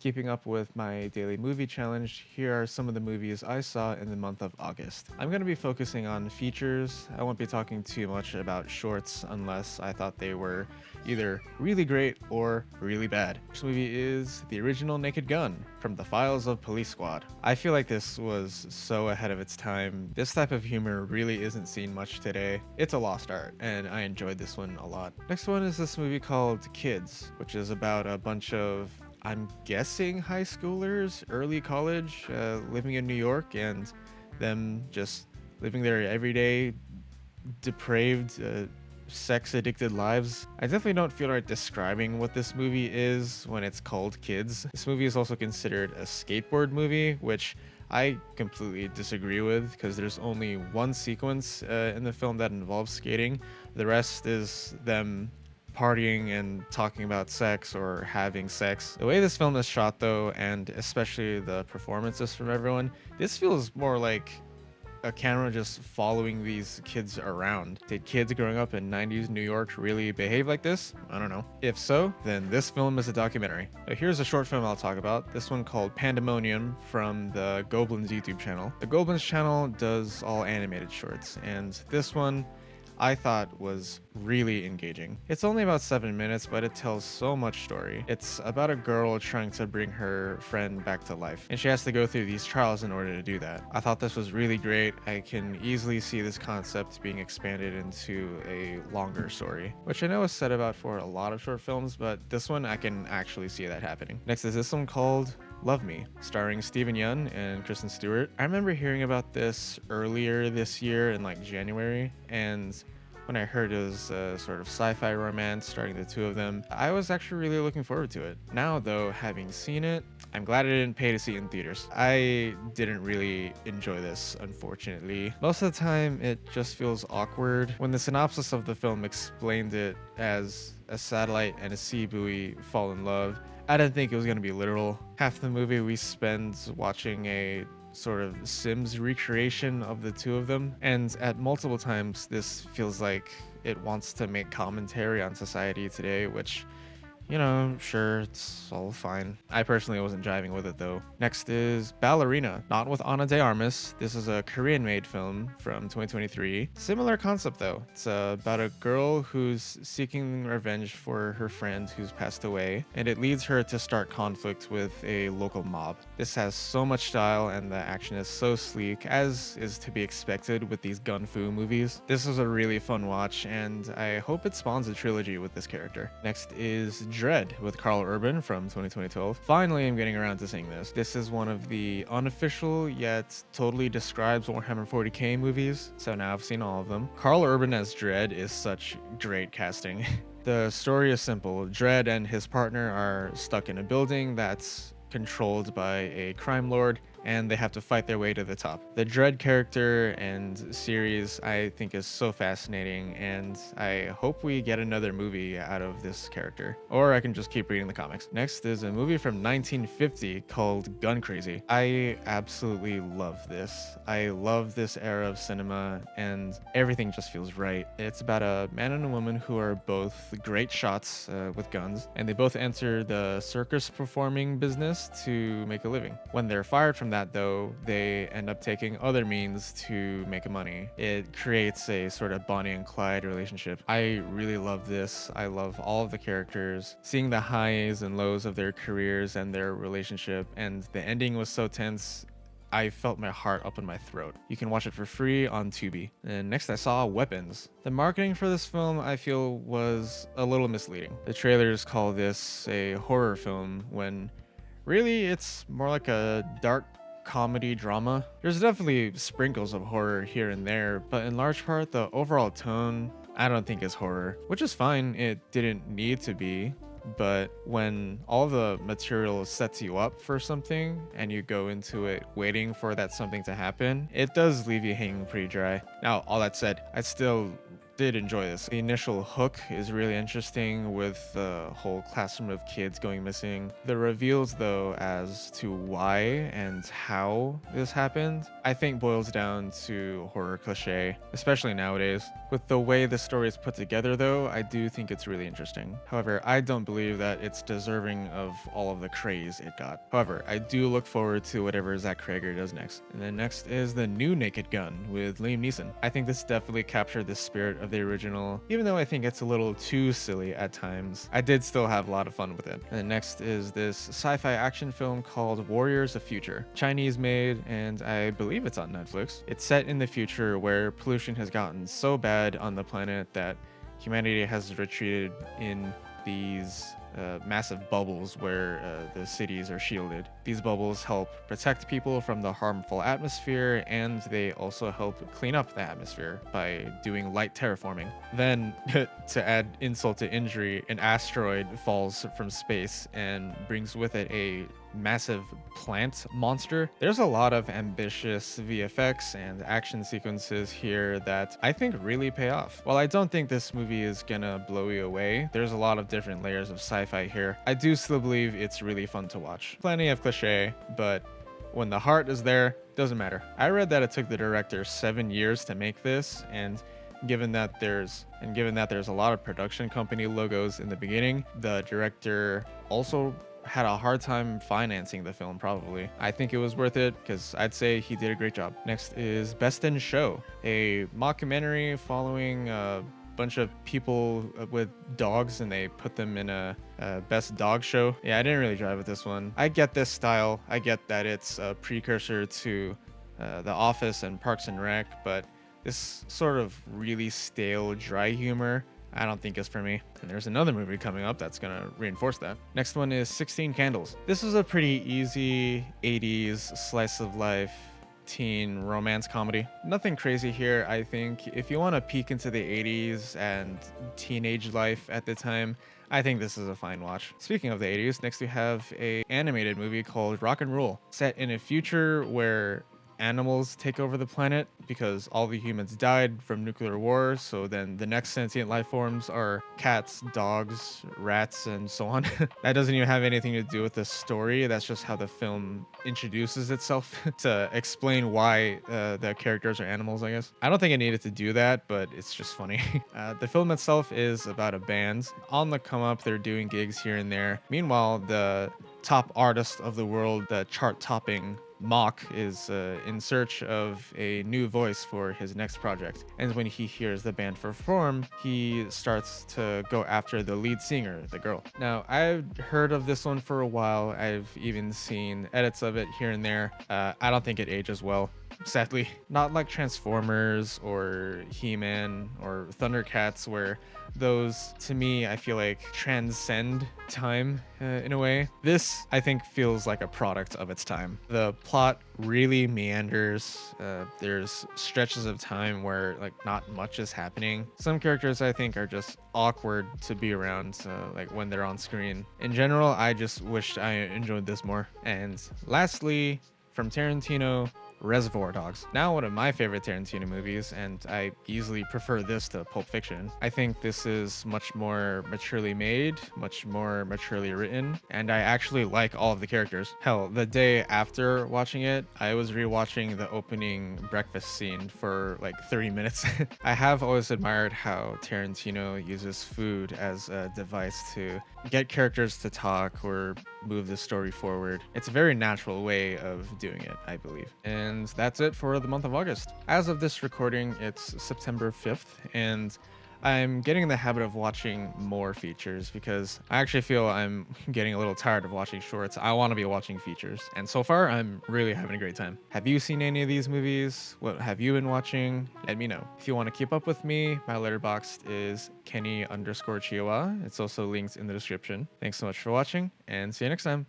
Keeping up with my daily movie challenge, here are some of the movies I saw in the month of August. I'm going to be focusing on features. I won't be talking too much about shorts unless I thought they were either really great or really bad. This movie is the original Naked Gun from the Files of Police Squad. I feel like this was so ahead of its time. This type of humor really isn't seen much today. It's a lost art, and I enjoyed this one a lot. Next one is this movie called Kids, which is about a bunch of, I'm guessing, high schoolers, early college, living in New York, and them just living their everyday, depraved, sex-addicted lives. I definitely don't feel right describing what this movie is when it's called Kids. This movie is also considered a skateboard movie, which I completely disagree with because there's only one sequence in the film that involves skating. The rest is them partying and talking about sex or having sex. The way this film is shot though, and especially the performances from everyone, this feels more like a camera just following these kids around. Did kids growing up in 90s New York really behave like this? I don't know. If so, then this film is a documentary. Now here's a short film I'll talk about. This one called Pandemonium from the Goblins YouTube channel. The Goblins channel does all animated shorts, and this one I thought was really engaging. It's only about 7 minutes, but it tells so much story. It's about a girl trying to bring her friend back to life, and she has to go through these trials in order to do that. I thought this was really great. I can easily see this concept being expanded into a longer story, which I know is said about for a lot of short films, but this one I can actually see that happening. Next is this one called Love Me, starring Steven Yeun and Kristen Stewart. I remember hearing about this earlier this year in like January, and when I heard it was a sort of sci-fi romance starring the two of them, I was actually really looking forward to it. Now though, having seen it, I'm glad I didn't pay to see it in theaters. I didn't really enjoy this, unfortunately. Most of the time, it just feels awkward. When the synopsis of the film explained it as a satellite and a sea buoy fall in love, I didn't think it was going to be literal. Half the movie we spend watching a sort of Sims recreation of the two of them, and at multiple times this feels like it wants to make commentary on society today, which, you know, sure, it's all fine. I personally wasn't jiving with it though. Next is Ballerina, not with Ana de Armas. This is a Korean-made film from 2023. Similar concept though. It's about a girl who's seeking revenge for her friend who's passed away, and it leads her to start conflict with a local mob. This has so much style, and the action is so sleek, as is to be expected with these gun fu movies. This was a really fun watch, and I hope it spawns a trilogy with this character. Next is Dredd with Karl Urban from 2012. Finally, I'm getting around to seeing this. This is one of the unofficial yet totally describes Warhammer 40k movies, so now I've seen all of them. Karl Urban as Dredd is such great casting. The story is simple. Dredd and his partner are stuck in a building that's controlled by a crime lord, and they have to fight their way to the top. The Dredd character and series I think is so fascinating, and I hope we get another movie out of this character. Or I can just keep reading the comics. Next is a movie from 1950 called Gun Crazy. I absolutely love this. I love this era of cinema, and everything just feels right. It's about a man and a woman who are both great shots with guns, and they both enter the circus performing business to make a living. When they're fired from that though, they end up taking other means to make money. It creates a sort of Bonnie and Clyde relationship. I really love this. I love all of the characters, seeing the highs and lows of their careers and their relationship, and the ending was so tense. I felt my heart up in my throat. You can watch it for free on Tubi. And next I saw Weapons. The marketing for this film I feel was a little misleading. The trailers call this a horror film when really it's more like a dark comedy drama. There's definitely sprinkles of horror here and there, but in large part the overall tone I don't think is horror, which is fine. It didn't need to be, but when all the material sets you up for something and you go into it waiting for that something to happen, it does leave you hanging pretty dry. Now, all that said, I still did enjoy this. The initial hook is really interesting with the whole classroom of kids going missing. The reveals, though, as to why and how this happened, I think boils down to horror cliche, especially nowadays. With the way the story is put together, though, I do think it's really interesting. However, I don't believe that it's deserving of all of the praise it got. However, I do look forward to whatever Zach Cregger does next. And then next is the new Naked Gun with Liam Neeson. I think this definitely captured the spirit of the original, even though I think it's a little too silly at times. I did still have a lot of fun with it. And then next is this sci-fi action film called Warriors of Future. Chinese made, and I believe it's on Netflix. It's set in the future where pollution has gotten so bad on the planet that humanity has retreated in these massive bubbles where the cities are shielded. These bubbles help protect people from the harmful atmosphere, and they also help clean up the atmosphere by doing light terraforming. Then, to add insult to injury, an asteroid falls from space and brings with it a massive plant monster. There's a lot of ambitious VFX and action sequences here that I think really pay off. While I don't think this movie is gonna blow you away, there's a lot of different layers of sci-fi here. I do still believe it's really fun to watch. Plenty of cliche, but when the heart is there, doesn't matter. I read that it took the director 7 years to make this, and given that there's a lot of production company logos in the beginning, the director also had a hard time financing the film, probably. I think it was worth it because I'd say he did a great job. Next is Best in Show, a mockumentary following a bunch of people with dogs, and they put them in a best dog show. Yeah, I didn't really drive with this one. I get this style. I get that it's a precursor to The Office and Parks and Rec, but this sort of really stale, dry humor, I don't think is for me. And there's another movie coming up that's gonna reinforce that. Next one is 16 Candles. This is a pretty easy 80s slice of life teen romance comedy. Nothing crazy here, I think. If you want to peek into the 80s and teenage life at the time, I think this is a fine watch. Speaking of the 80s, next we have a animated movie called Rock and Roll, set in a future where animals take over the planet because all the humans died from nuclear war. So then the next sentient life forms are cats, dogs, rats, and so on. That doesn't even have anything to do with the story. That's just how the film introduces itself to explain why the characters are animals, I guess. I don't think it needed to do that, but it's just funny. The film itself is about a band. On the come up, they're doing gigs here and there. Meanwhile, the top artist of the world, the chart-topping Mock, is in search of a new voice for his next project. And when he hears the band perform, he starts to go after the lead singer, the girl. Now, I've heard of this one for a while. I've even seen edits of it here and there. I don't think it ages well, sadly. Not like Transformers or He-Man or Thundercats, where those, to me, I feel like transcend time in a way. This, I think, feels like a product of its time. The plot really meanders. There's stretches of time where like not much is happening. Some characters, I think, are just awkward to be around, like when they're on screen. In general, I just wished I enjoyed this more. And lastly, from Tarantino, Rservoir Dogs. Now one of my favorite Tarantino movies, and I easily prefer this to Pulp Fiction. I think this is much more maturely made, much more maturely written, and I actually like all of the characters. Hell, the day after watching it, I was rewatching the opening breakfast scene for like 30 minutes. I have always admired how Tarantino uses food as a device to get characters to talk or move the story forward. It's a very natural way of doing it, I believe. And that's it for the month of August. As of this recording, it's September 5th, and I'm getting in the habit of watching more features because I actually feel I'm getting a little tired of watching shorts. I want to be watching features, and so far I'm really having a great time. Have you seen any of these movies? What have you been watching? Let me know. If you want to keep up with me, my letterboxd is Kenny_Chihuahua. It's also linked in the description. Thanks so much for watching, and see you next time.